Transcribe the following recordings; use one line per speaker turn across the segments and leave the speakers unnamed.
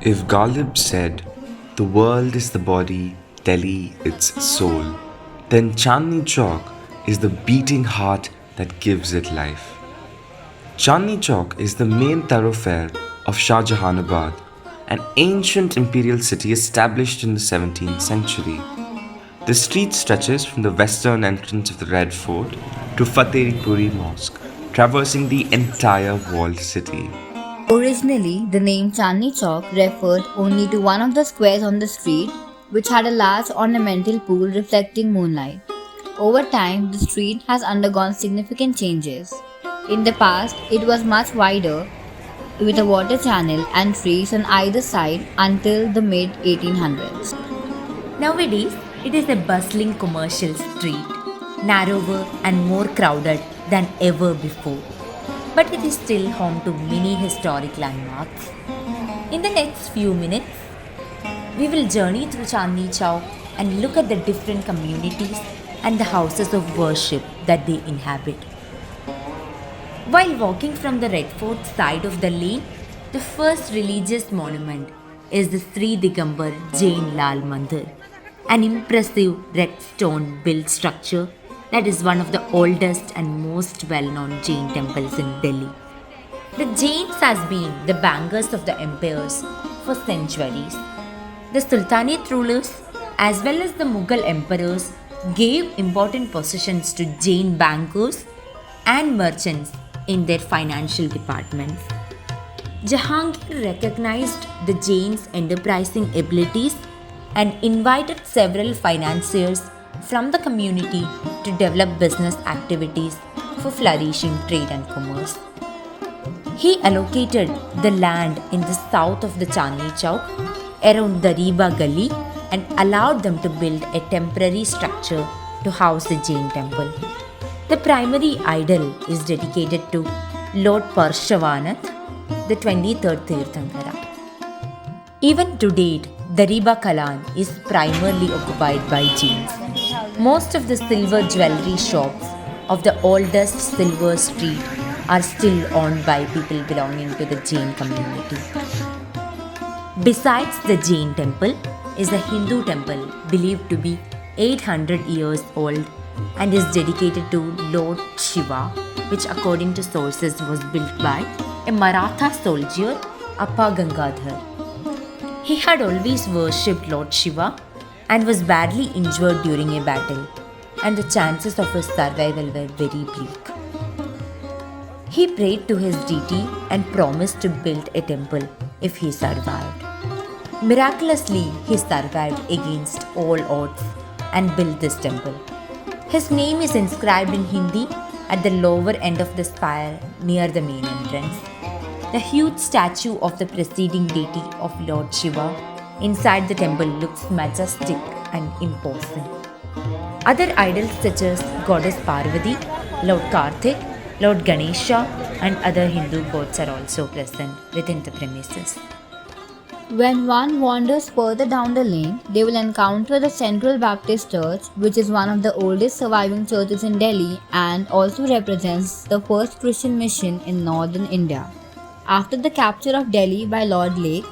If Ghalib said, "The world is the body, Delhi its soul," then Chandni Chowk is the beating heart that gives it life. Chandni Chowk is the main thoroughfare of Shah Jahanabad, an ancient imperial city established in the 17th century. The street stretches from the western entrance of the Red Fort to Fateh Puri Mosque, traversing the entire walled city.
Originally, the name Chandni Chowk referred only to one of the squares on the street, which had a large ornamental pool reflecting moonlight. Over time, the street has undergone significant changes. In the past, it was much wider, with a water channel and trees on either side until the mid 1800s.
Nowadays, it is a bustling commercial street, narrower and more crowded than ever before. But it is still home to many historic landmarks. In the next few minutes, we will journey through Chandni Chowk and look at the different communities and the houses of worship that they inhabit. While walking from the Red Fort side of the lane, the first religious monument is the Sri Digambar Jain Lal Mandir, an impressive red stone built structure that is one of the oldest and most well-known Jain temples in Delhi. The Jains has been the bankers of the empires for centuries. The Sultanate rulers as well as the Mughal emperors gave important positions to Jain bankers and merchants in their financial departments. Jahangir recognized the Jains' enterprising abilities and invited several financiers from the community to develop business activities for flourishing trade and commerce. He allocated the land in the south of the Chandni Chowk around the Riba Gully and allowed them to build a temporary structure to house the Jain temple. The primary idol is dedicated to Lord Parshvanath, the 23rd Tirthankara. Even to date, the Riba Kalan is primarily occupied by Jains. Most of the silver jewelry shops of the oldest silver street are still owned by people belonging to the Jain community. Besides the Jain temple is a Hindu temple believed to be 800 years old and is dedicated to Lord Shiva, which according to sources was built by a Maratha soldier, Appa Gangadhar. He had always worshipped Lord Shiva and was badly injured during a battle, and the chances of his survival were very bleak. He prayed to his deity and promised to build a temple if he survived. Miraculously, he survived against all odds and built this temple. His name is inscribed in Hindi at the lower end of the spire near the main entrance. The huge statue of the preceding deity of Lord Shiva inside the temple looks majestic and imposing. Other idols such as Goddess Parvati, Lord Karthik, Lord Ganesha, and other Hindu gods are also present within the premises.
When one wanders further down the lane, they will encounter the Central Baptist Church, which is one of the oldest surviving churches in Delhi and also represents the first Christian mission in northern India. After the capture of Delhi by Lord Lake,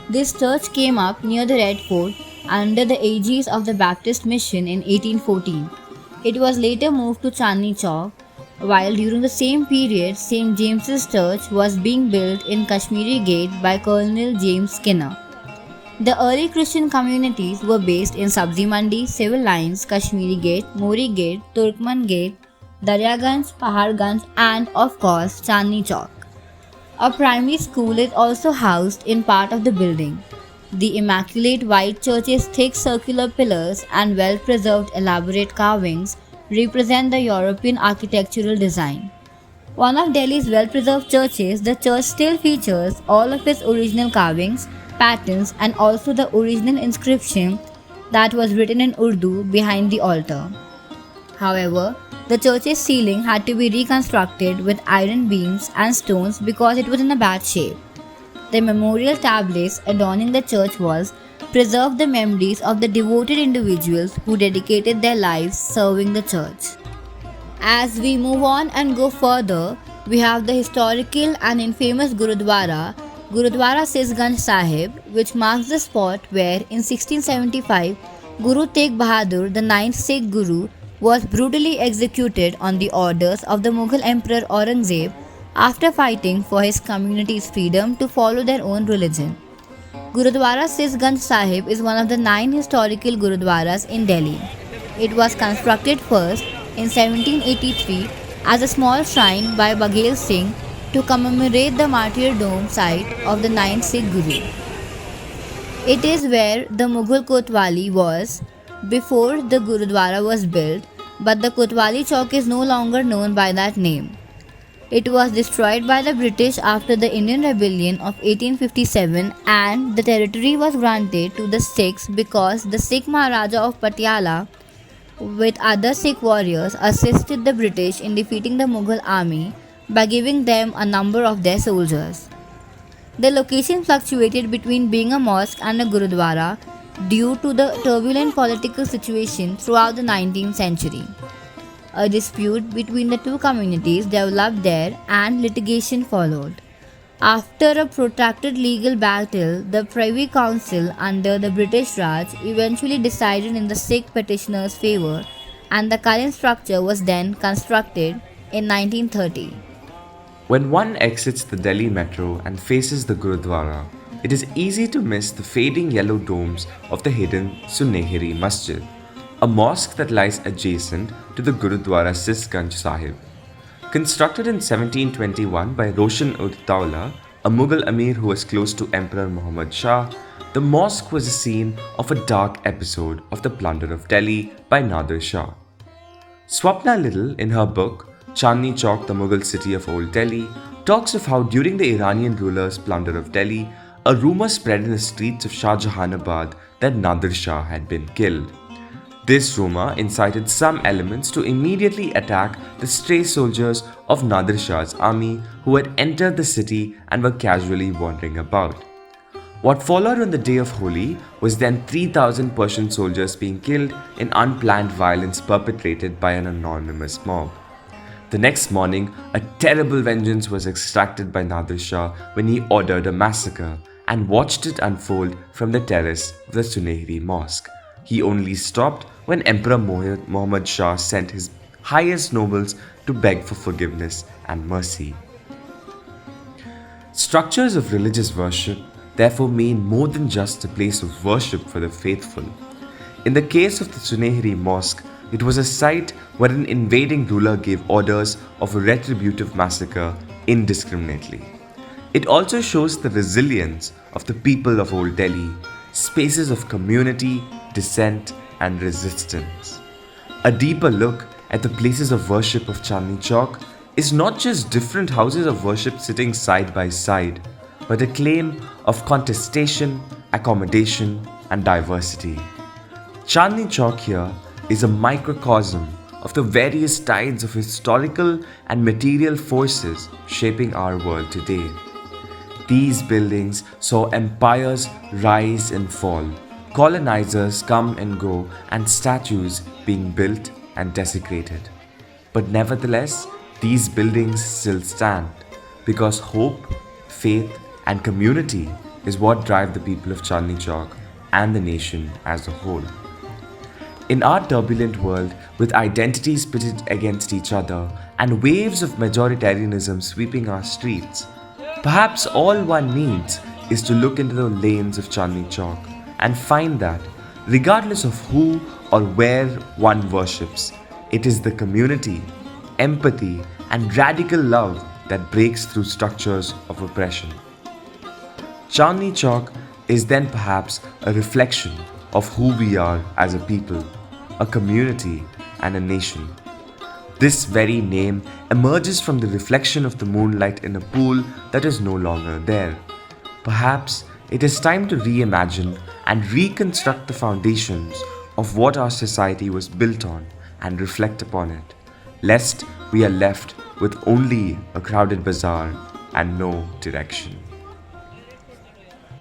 this church came up near the Red Fort under the aegis of the Baptist mission in 1814. It was later moved to Chandni Chowk, while during the same period, St. James's Church was being built in Kashmiri Gate by Colonel James Skinner. The early Christian communities were based in Sabzi Mandi, Civil Lines, Kashmiri Gate, Mori Gate, Turkman Gate, Daryaganj, Paharganj, and of course Chandni Chowk. A primary school is also housed in part of the building. The immaculate white church's thick circular pillars and well-preserved elaborate carvings represent the European architectural design. One of Delhi's well-preserved churches, the church still features all of its original carvings, patterns, and also the original inscription that was written in Urdu behind the altar. However, the church's ceiling had to be reconstructed with iron beams and stones because it was in a bad shape. The memorial tablets adorning the church walls preserve the memories of the devoted individuals who dedicated their lives serving the church. As we move on and go further, we have the historical and infamous Gurudwara, Gurudwara Sisganj Sahib, which marks the spot where in 1675 Guru Tegh Bahadur, the ninth Sikh Guru, was brutally executed on the orders of the Mughal Emperor Aurangzeb after fighting for his community's freedom to follow their own religion. Gurudwara Sisganj Sahib is one of the 9 historical Gurudwaras in Delhi. It was constructed first in 1783 as a small shrine by Baghel Singh to commemorate the martyrdom site of the ninth Sikh Guru. It is where the Mughal Kotwali was before the Gurudwara was built, but the Kotwali Chowk is no longer known by that name. It was destroyed by the British after the Indian Rebellion of 1857 and the territory was granted to the Sikhs because the Sikh Maharaja of Patiala with other Sikh warriors assisted the British in defeating the Mughal army by giving them a number of their soldiers. The location fluctuated between being a mosque and a Gurudwara due to the turbulent political situation throughout the 19th century. A dispute between the two communities developed there and litigation followed. After a protracted legal battle, the Privy Council under the British Raj eventually decided in the Sikh petitioners' favour and the current structure was then constructed in 1930.
When one exits the Delhi metro and faces the Gurudwara, it is easy to miss the fading yellow domes of the hidden Sunehri Masjid, a mosque that lies adjacent to the Gurudwara Sisganj Sahib. Constructed in 1721 by Roshan ud Daula, a Mughal Amir who was close to Emperor Muhammad Shah, the mosque was a scene of a dark episode of the plunder of Delhi by Nadir Shah. Swapna Little, in her book Chandni Chowk, the Mughal City of Old Delhi, talks of how during the Iranian ruler's plunder of Delhi, a rumor spread in the streets of Shah Jahanabad that Nadir Shah had been killed. This rumor incited some elements to immediately attack the stray soldiers of Nadir Shah's army who had entered the city and were casually wandering about. What followed on the day of Holi was then 3,000 Persian soldiers being killed in unplanned violence perpetrated by an anonymous mob. The next morning, a terrible vengeance was extracted by Nadir Shah when he ordered a massacre and watched it unfold from the terrace of the Sunehri Mosque. He only stopped when Emperor Muhammad Shah sent his highest nobles to beg for forgiveness and mercy. Structures of religious worship therefore mean more than just a place of worship for the faithful. In the case of the Sunehri Mosque, it was a site where an invading ruler gave orders of a retributive massacre indiscriminately. It also shows the resilience of the people of Old Delhi, spaces of community, dissent, and resistance. A deeper look at the places of worship of Chandni Chowk is not just different houses of worship sitting side by side, but a claim of contestation, accommodation, and diversity. Chandni Chowk here is a microcosm of the various tides of historical and material forces shaping our world today. These buildings saw empires rise and fall, colonizers come and go, and statues being built and desecrated. But nevertheless, these buildings still stand because hope, faith, and community is what drive the people of Chandni Chowk and the nation as a whole. In our turbulent world, with identities pitted against each other and waves of majoritarianism sweeping our streets, perhaps all one needs is to look into the lanes of Chandni Chowk and find that, regardless of who or where one worships, it is the community, empathy, and radical love that breaks through structures of oppression. Chandni Chowk is then perhaps a reflection of who we are as a people, a community, and a nation. This very name emerges from the reflection of the moonlight in a pool that is no longer there. Perhaps it is time to reimagine and reconstruct the foundations of what our society was built on and reflect upon it, lest we are left with only a crowded bazaar and no direction.